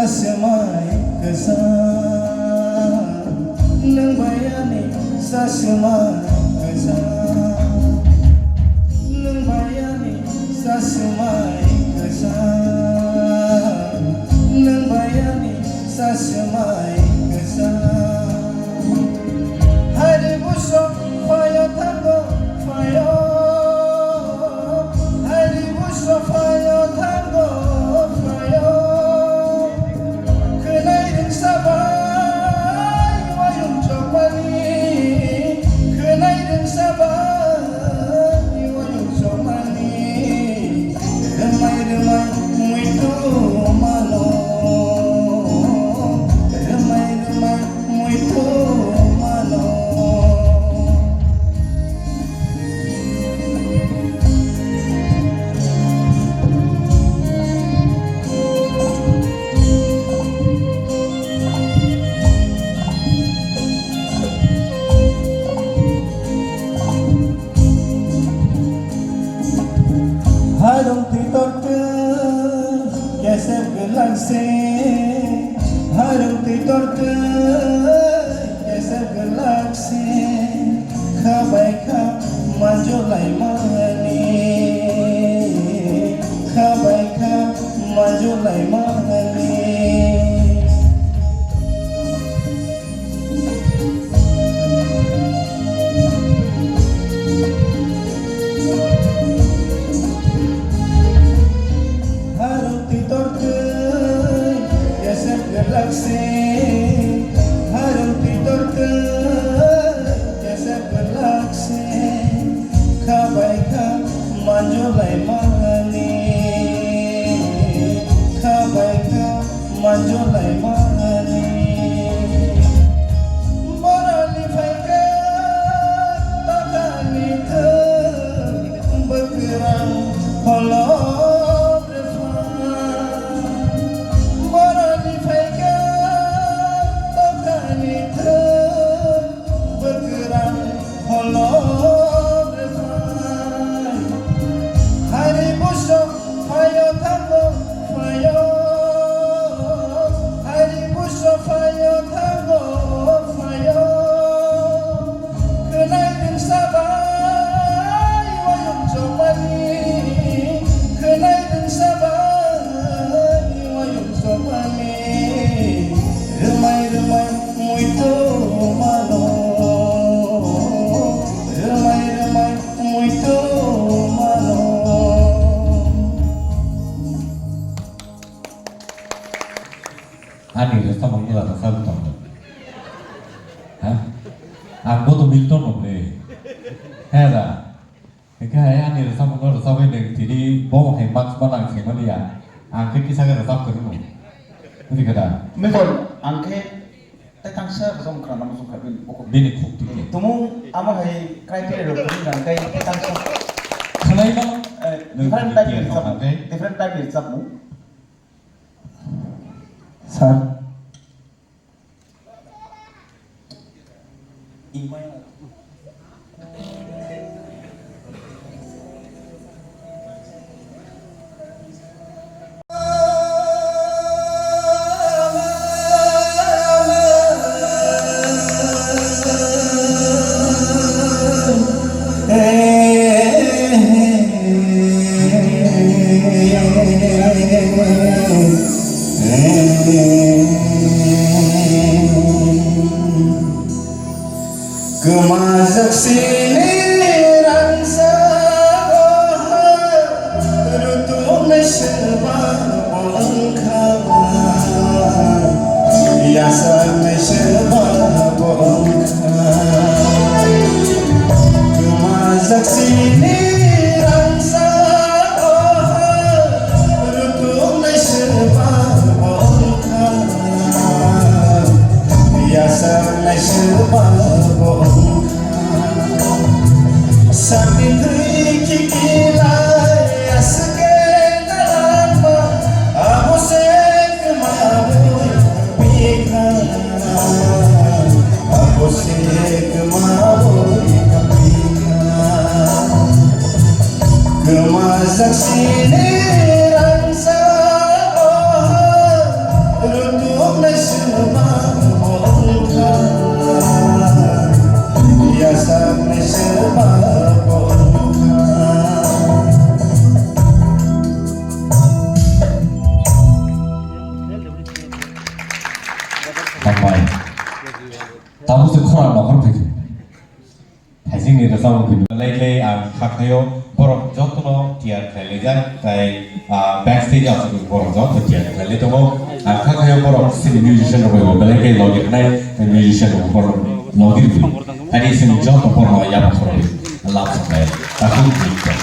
sasemai kesan nang bayani sasemai kesan nang bayani sasemai kesan nang bayani sasemai kesan hari busok fayo tango fayo hari busok fayo tango fayo kenai ring sabai wayung chomani kenai ring sabai wayung chomani remai remai muito malo remai remai muito malo Harung titor ke kesep gelangse harung titor ke kesep gelangse khabai kha manjolai mani khabai kha manjolai mani galaxy harum tidur ke kesep galaxy khabai kha manjolai mani khabai kha manjolai mani borali faika takani the bergerang hollow Ani resta mangga tak sabu tahu. Hah? Aku tu Milton boleh. Hera. Kaya ani resta mangga resta boleh. Jadi bawa hemat sebarang sih mana ya? Angke kisah kan resta kerana. Jadi kata. Milton, angke tentang saya bersama kerana masuk kabin pokok. Bini kok tiket. Tumu ama hai kriteria dokter angke tentang saya. Selain itu, different type is sabu. Sir. Email. Kemazak sini rangsa rutu mesebah bongkawan biasa mesebah bongkawan Kemazak sini rangsa rutu mesebah bongkawan biasa mesebah bongkawan sini bersama kita. Lagi kakakyo borok jotono tiar kali aja, kayak backstage aja tuh borok jotono tiar kali itu mau kakakyo borok sini musician apa lagi logir naik musician borok logir itu. Tadi sini jotono borok ya borok langsung kayak tapi gitu.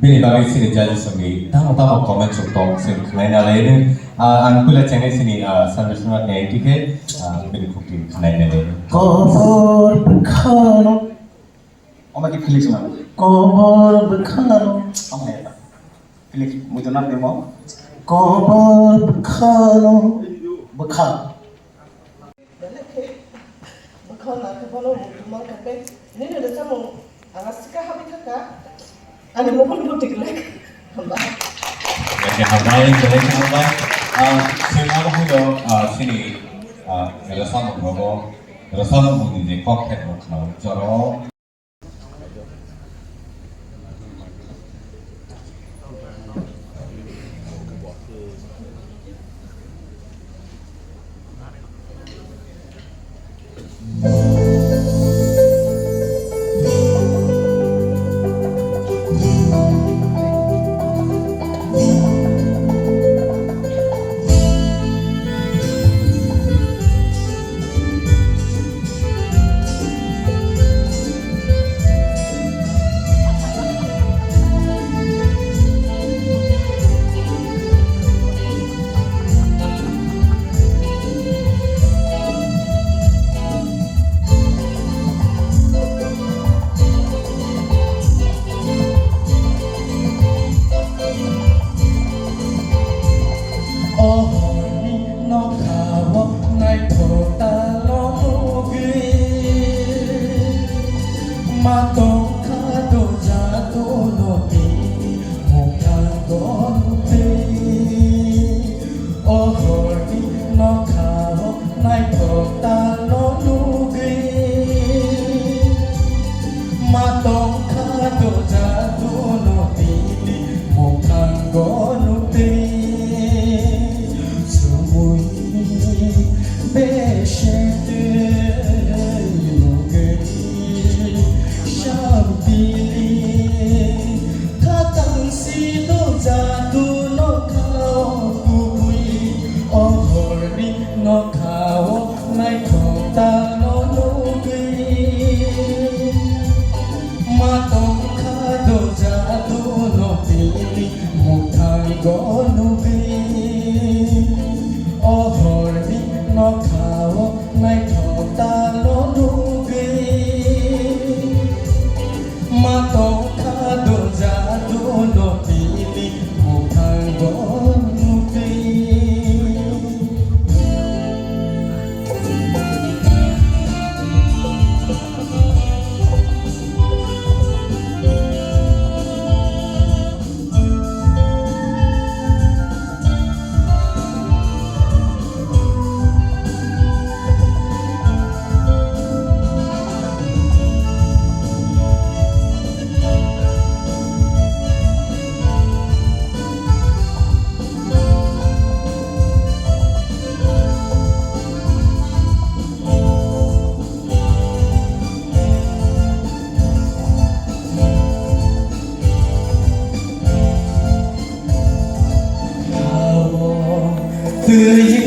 Bini bagi sini jadi sini, tamu-tamu komen contoh sini lain lain. Angkulah channel sini sambil semua kayak tiket, bini cooking lain lain. Kobor berkano, lagi Felix mana? Kobor berkano, ya? Felix, mau tunang dia mau? Kobor berkano, berkano. Berkano nak kalau mau tunang kape, ini ada sama anak sekarang habis kakak. Ada momen butik lagi. Oke, hambai, boleh hambai. Semua orang sini rasa mau ini koktet mau kenal. Joro matong khado jadu no pili muthang go no bi ohor ni no khao nai thota lo nu bi matong khado jadu no pili muthang go no bi từ